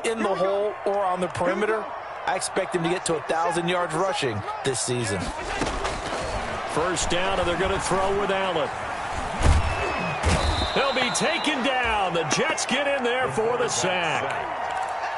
in the hole or on the perimeter, I expect him to get to 1,000 yards rushing this season. First down, and they're going to throw with Allen. He'll be taken down. The Jets get in there for the sack.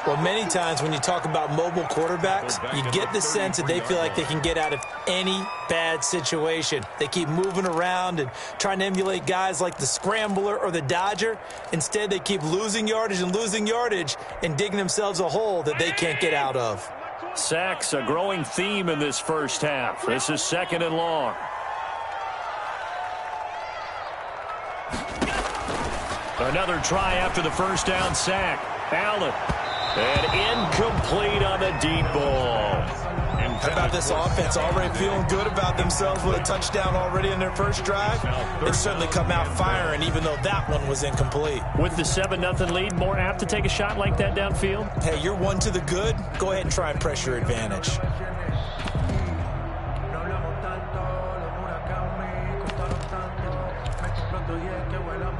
Well, many times when you talk about mobile quarterbacks, you get the sense that they feel like they can get out of any bad situation. They keep moving around and trying to emulate guys like the Scrambler or the Dodger. Instead, they keep losing yardage and digging themselves a hole that they can't get out of. Sacks, a growing theme in this first half. This is 2nd and long. Another try after the first down sack. Allen. And incomplete on the deep ball. How about this offense already feeling good about themselves with a touchdown already in their first drive? They've certainly come out firing, even though that one was incomplete. With the 7-0 lead, more apt to take a shot like that downfield? Hey, you're one to the good. Go ahead and try and press your advantage.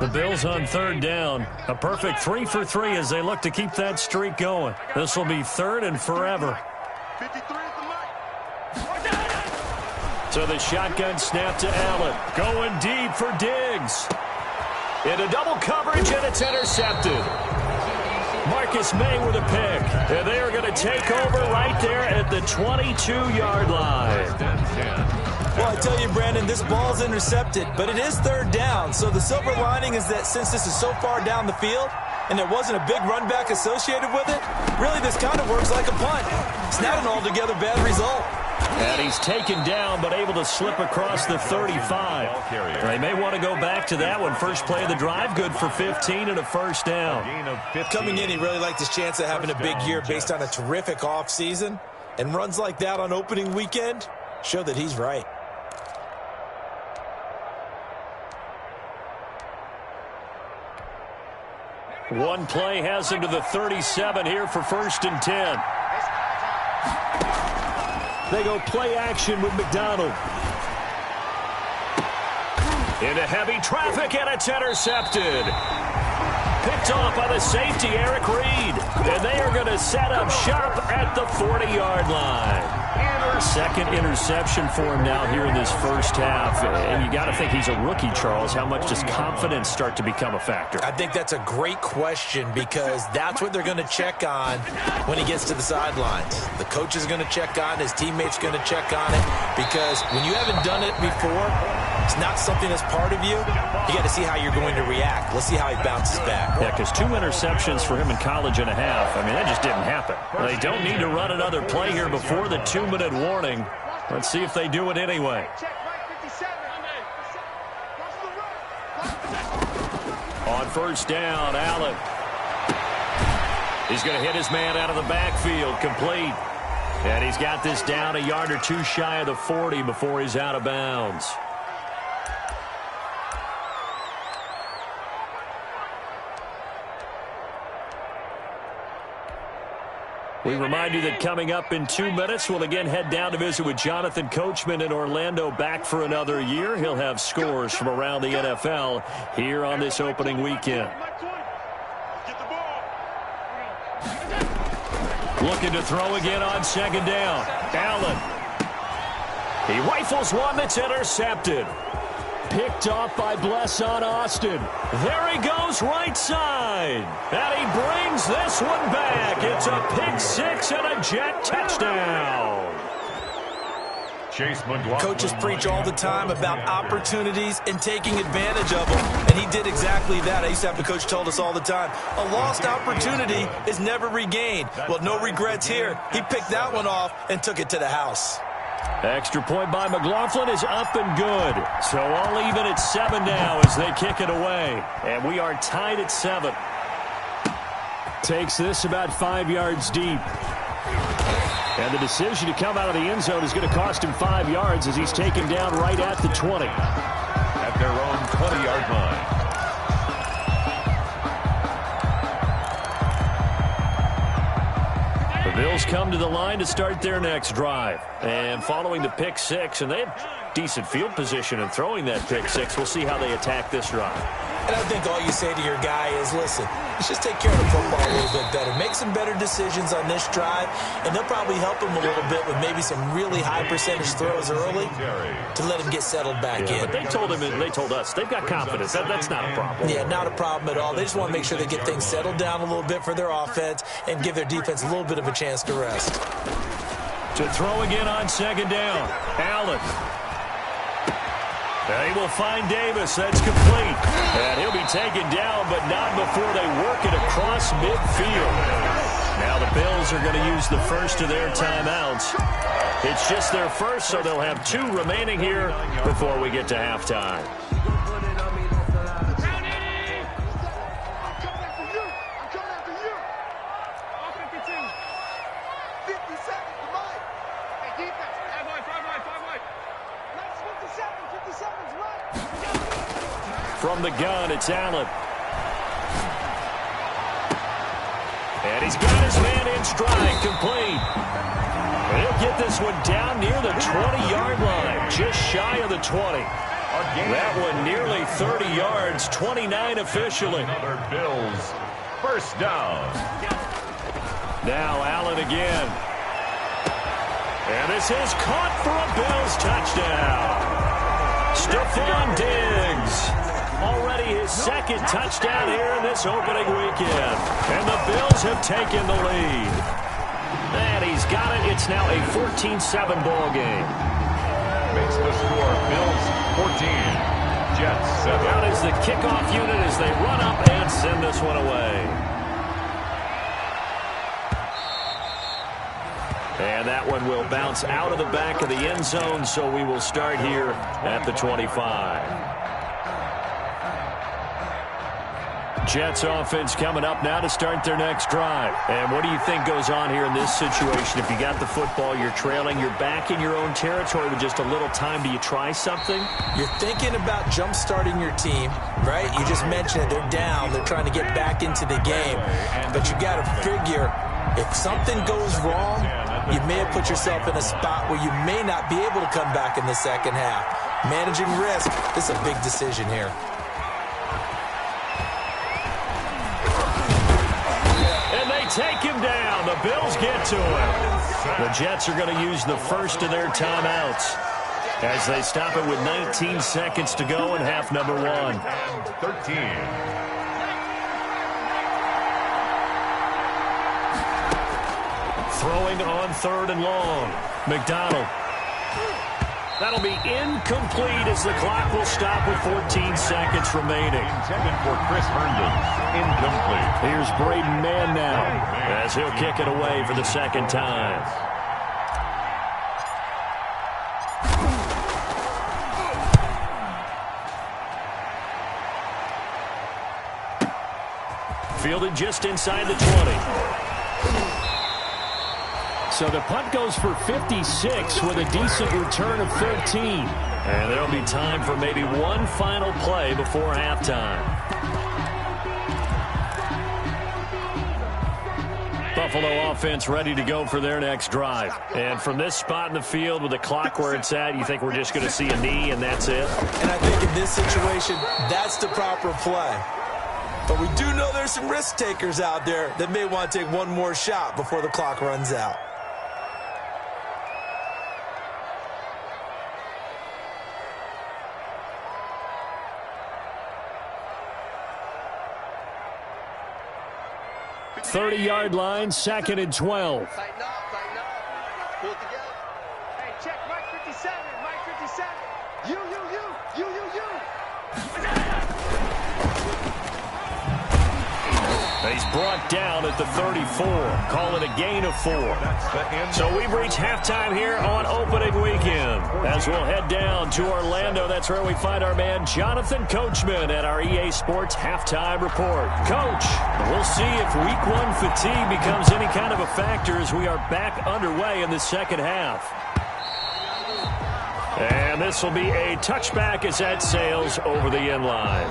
The Bills on 3rd down. A perfect 3 for 3 as they look to keep that streak going. This will be 3rd and forever. So the shotgun snap to Allen. Going deep for Diggs. Into double coverage, and it's intercepted. Marcus May with a pick. And they are going to take over right there at the 22-yard line. Well, I tell you, Brandon, this ball's intercepted, but it is 3rd down. So the silver lining is that since this is so far down the field and there wasn't a big run back associated with it, really this kind of works like a punt. It's not an altogether bad result. And he's taken down, but able to slip across the 35. They may want to go back to that one. First play of the drive, good for 15 and a first down. Coming in, he really liked his chance of having a big year based on a terrific offseason. And runs like that on opening weekend show that he's right. One play has him to the 37 here for 1st and 10. They go play action with McDonald. Into heavy traffic, and it's intercepted. Picked off by the safety, Eric Reed. And they are going to set up shop at the 40-yard line. Second interception for him now here in this first half. And you got to think he's a rookie, Charles. How much does confidence start to become a factor? I think that's a great question because that's what they're going to check on when he gets to the sidelines. The coach is going to check on it. His teammates are going to check on it because when you haven't done it before, it's not something that's part of you. You got to see how you're going to react. Let's see how he bounces back. Yeah, because 2 interceptions for him in college and a half. I mean, that just didn't happen. They don't need to run another play here before the 2-minute warning. Let's see if they do it anyway. On first down, Allen. He's going to hit his man out of the backfield, complete. And he's got this down a yard or two shy of the 40 before he's out of bounds. We remind you that coming up in 2 minutes, we'll again head down to visit with Jonathan Coachman in Orlando, back for another year. He'll have scores from around the NFL here on this opening weekend. Looking to throw again on 2nd down. Allen. He rifles one that's intercepted. Picked off by Bless on Austin. There he goes right side. And he brings this one back. It's a pick 6 and a Jet touchdown. Coaches preach all the time about opportunities and taking advantage of them, and he did exactly that. I used to have the coach told us all the time, a lost opportunity is never regained. Well, no regrets here. He picked that one off and took it to the house. Extra point by McLaughlin is up and good. So all even at 7 now as they kick it away. And we are tied at 7. Takes this about 5 yards deep. And the decision to come out of the end zone is going to cost him 5 yards as he's taken down right at the 20. At their own 20-yard line. The Bills come to the line to start their next drive. And following the pick 6, and they have decent field position in throwing that pick 6. We'll see how they attack this drive. And I think all you say to your guy is, listen, Let's just take care of the football a little bit better. Make some better decisions on this drive, and they'll probably help him a little bit with maybe some really high percentage throws early to let him get settled back in. But they told us they've got confidence. That's not a problem. Yeah, not a problem at all. They just want to make sure they get things settled down a little bit for their offense and give their defense a little bit of a chance to rest. To throw again on second down, Allen. He will find Davis. That's complete. And he'll be taken down, but not before they work it across midfield. Now the Bills are going to use the first of their timeouts. It's just their first, so they'll have 2 remaining here before we get to halftime. From the gun, it's Allen. And he's got his man in stride, complete. And he'll get this one down near the 20-yard line, just shy of the 20. That one nearly 30 yards, 29 officially. Another Bills first down. Now Allen again. And this is caught for a Bills touchdown. Stephon Diggs. Already his second touchdown here in this opening weekend. And the Bills have taken the lead. And he's got it. It's now a 14-7 ball game. Makes the score Bills 14, Jets 7. Out is the kickoff unit as they run up and send this one away. And that one will bounce out of the back of the end zone, so we will start here at the 25. Jets offense coming up now to start their next drive. And what do you think goes on here in this situation? If you got the football, you're trailing, you're back in your own territory with just a little time. Do you try something? You're thinking about jump-starting your team, right? You just mentioned it. They're down. They're trying to get back into the game. But you got to figure if something goes wrong, you may have put yourself in a spot where you may not be able to come back in the second half. Managing risk, this is a big decision here. Take him down. The Bills get to him. The Jets are going to use the first of their timeouts as they stop it with 19 seconds to go in half number 1. 13. Throwing on 3rd and long. McDonald. That'll be incomplete as the clock will stop with 14 seconds remaining. Intended for Chris Herndon. Incomplete. Here's Braden Mann now as he'll kick it away for the second time. Fielded just inside the 20. So the punt goes for 56 with a decent return of 13. And there'll be time for maybe one final play before halftime. Buffalo offense ready to go for their next drive. And from this spot in the field with the clock where it's at, you think we're just going to see a knee and that's it? And I think in this situation, that's the proper play. But we do know there's some risk takers out there that may want to take one more shot before the clock runs out. .30-yard line, 2nd and 12. Tighten up, tighten up. Pull it together. Hey, check Mike 57, Mike 57. You. He's brought down at the 34. Call it a gain of 4. So we've reached halftime here on opening weekend. As we'll head down to Orlando, that's where we find our man Jonathan Coachman at our EA Sports Halftime Report. Coach, we'll see if Week 1 fatigue becomes any kind of a factor as we are back underway in the second half. And this will be a touchback as that sails over the end line.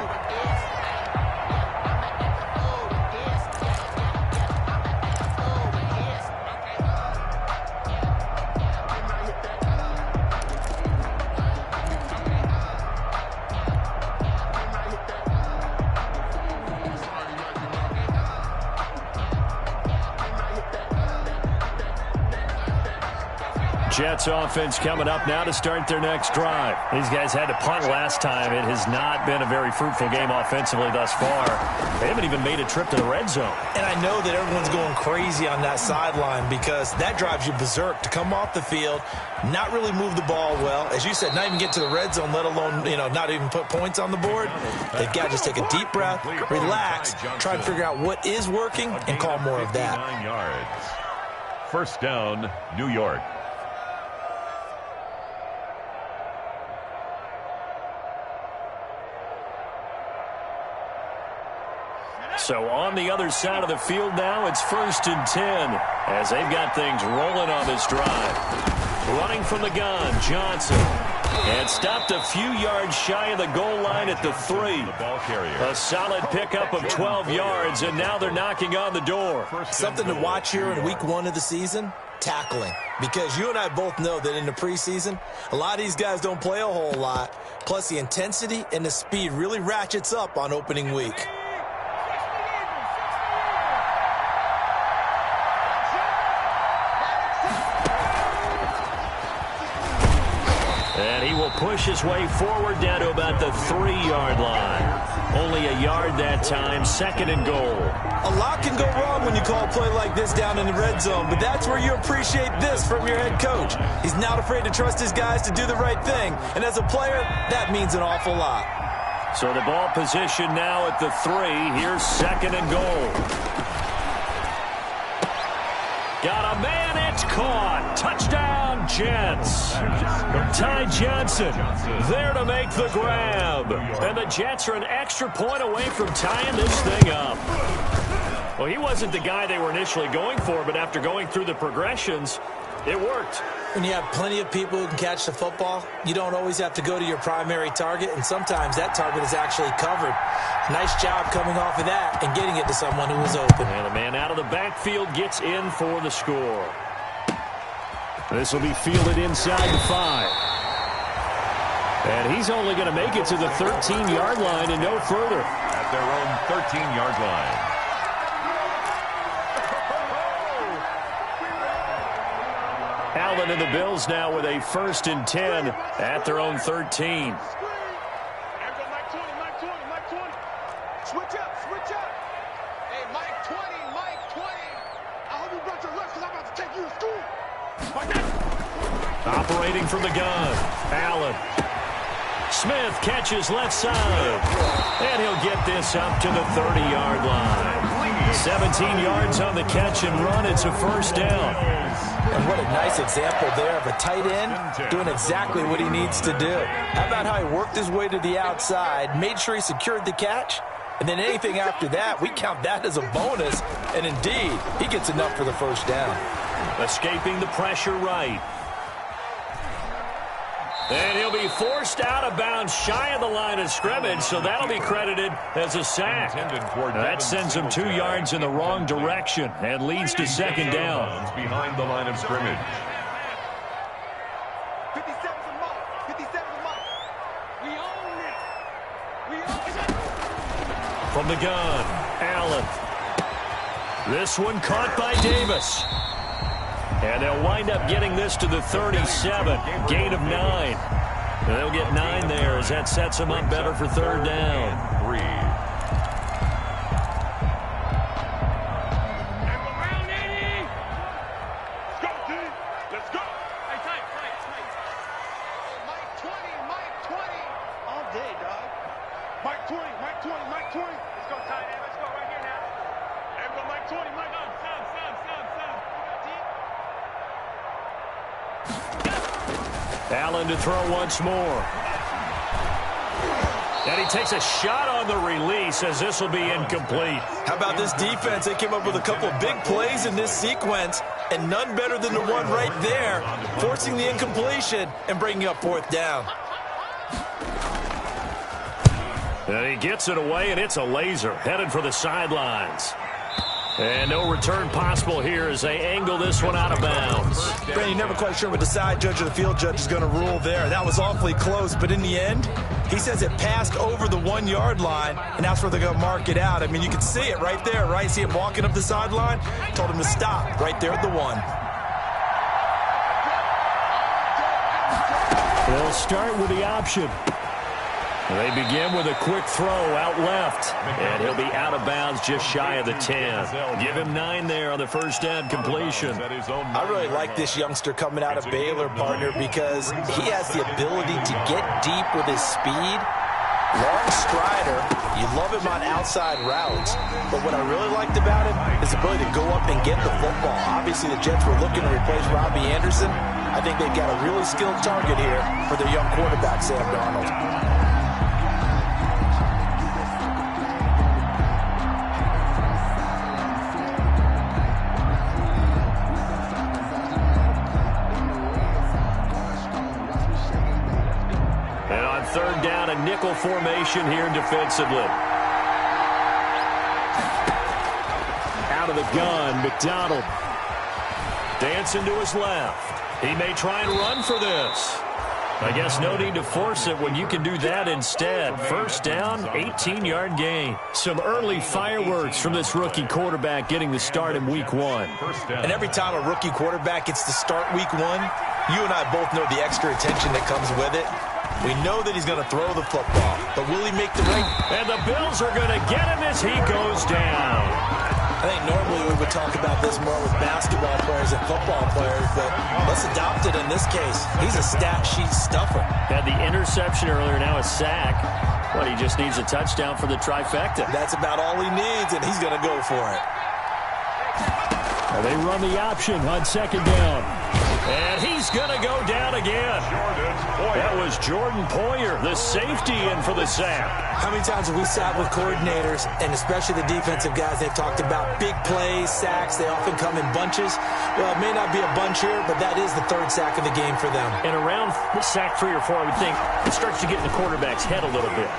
Jets offense coming up now to start their next drive. These guys had to punt last time. It has not been a very fruitful game offensively thus far. They haven't even made a trip to the red zone. And I know that everyone's going crazy on that sideline because that drives you berserk to come off the field, not really move the ball well. As you said, not even get to the red zone, let alone, not even put points on the board. They've got to just take a deep breath, relax, try and figure out what is working, and call more of that. 59 yards. First down, New York. So on the other side of the field now, it's 1st and 10 as they've got things rolling on this drive. Running from the gun, Johnson. And stopped a few yards shy of the goal line at the 3. A solid pickup of 12 yards, and now they're knocking on the door. Something to watch here in week 1 of the season, tackling. Because you and I both know that in the preseason, a lot of these guys don't play a whole lot. Plus, the intensity and the speed really ratchets up on opening week. And he will push his way forward down to about the 3-yard line. Only a yard that time, 2nd and goal. A lot can go wrong when you call a play like this down in the red zone, but that's where you appreciate this from your head coach. He's not afraid to trust his guys to do the right thing, and as a player, that means an awful lot. So the ball position now at the 3. Here's 2nd and goal. Got a man, it's caught. Touchdown, Jets. Ty Johnson there to make the grab. And the Jets are an extra point away from tying this thing up. Well, he wasn't the guy they were initially going for, but after going through the progressions, it worked. When you have plenty of people who can catch the football, you don't always have to go to your primary target, and sometimes that target is actually covered. Nice job coming off of that and getting it to someone who was open. And a man out of the backfield gets in for the score. This will be fielded inside the 5. And he's only going to make it to the 13-yard line and no further. At their own 13-yard line. Allen and the Bills now with a 1st and 10 at their own 13. Switch up. Hey, Mike 20. I hope you brought your lunch because I'm about to take you to school. Operating from the gun, Allen. Smith catches left side. And he'll get this up to the 30-yard line. 17 yards on the catch and run. It's a 1st down. And what a nice example there of a tight end doing exactly what he needs to do. How about how he worked his way to the outside, made sure he secured the catch, and then anything after that, we count that as a bonus. And indeed, he gets enough for the 1st down. Escaping the pressure right. And he'll be forced out of bounds shy of the line of scrimmage, so that'll be credited as a sack. That sends him 2 yards in the wrong direction and leads to 2nd down. Behind the line of scrimmage. 57's a mark. 57's a mark. We own it. From the gun, Allen. This one caught by Davis. And they'll wind up getting this to the 37. Gain of 9. And they'll get 9 there as that sets them up better for 3rd down. 3. Let's go. Hey, tight. Mike 20. All day, dog. Mike 20. Let's go, tight end. Let's go right here now. And go Mike 20. Mike on. Sam. Allen to throw once more. And he takes a shot on the release as this will be incomplete. How about this defense? They came up with a couple of big plays in this sequence, and none better than the one right there, forcing the incompletion and bringing up 4th down. And he gets it away, and it's a laser headed for the sidelines. And no return possible here as they angle this one out of bounds. Brandon, you're never quite sure what the side judge or the field judge is going to rule there. That was awfully close, but in the end, he says it passed over the 1-yard line, and that's where they're going to mark it out. I mean, you can see it right there, right? See him walking up the sideline? Told him to stop right there at the 1. They'll start with the option. They begin with a quick throw out left. And he'll be out of bounds just shy of the 10. Give him 9 there on the first down completion. I really like this youngster coming out of Baylor, partner, because he has the ability to get deep with his speed. Long strider. You love him on outside routes. But what I really liked about him is the ability to go up and get the football. Obviously, the Jets were looking to replace Robbie Anderson. I think they've got a really skilled target here for their young quarterback, Sam Darnold. And on third down, a nickel formation here defensively. Out of the gun, McDonald. Dancing to his left. He may try and run for this. I guess no need to force it when you can do that instead. First down, 18-yard gain. Some early fireworks from this rookie quarterback getting the start in week 1. And every time a rookie quarterback gets to start week 1, you and I both know the extra attention that comes with it. We know that he's going to throw the football, but will he make the ring? And the Bills are going to get him as he goes down. I think normally we would talk about this more with basketball players and football players, but let's adopt it in this case. He's a stat sheet stuffer. Had the interception earlier, now a sack. But he just needs a touchdown for the trifecta. That's about all he needs, and he's going to go for it. Well, they run the option on second down. And he's going to go down again. That was Jordan Poyer, the safety, in for the sack. How many times have we sat with coordinators, and especially the defensive guys, they've talked about big plays, sacks. They often come in bunches. Well, it may not be a bunch here, but that is the third sack of the game for them. And around sack 3 or 4, I would think, it starts to get in the quarterback's head a little bit.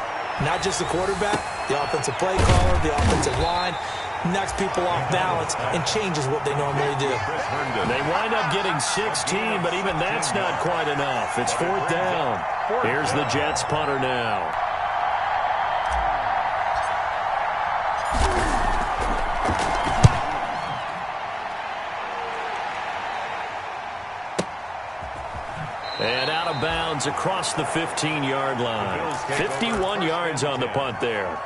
Not just the quarterback, the offensive play caller, the offensive line. Knocks people off balance and changes what they normally do. They wind up getting 16, but even that's not quite enough. It's fourth down. Here's the Jets punter now. And out of bounds across the 15-yard line. 51 yards on the punt there.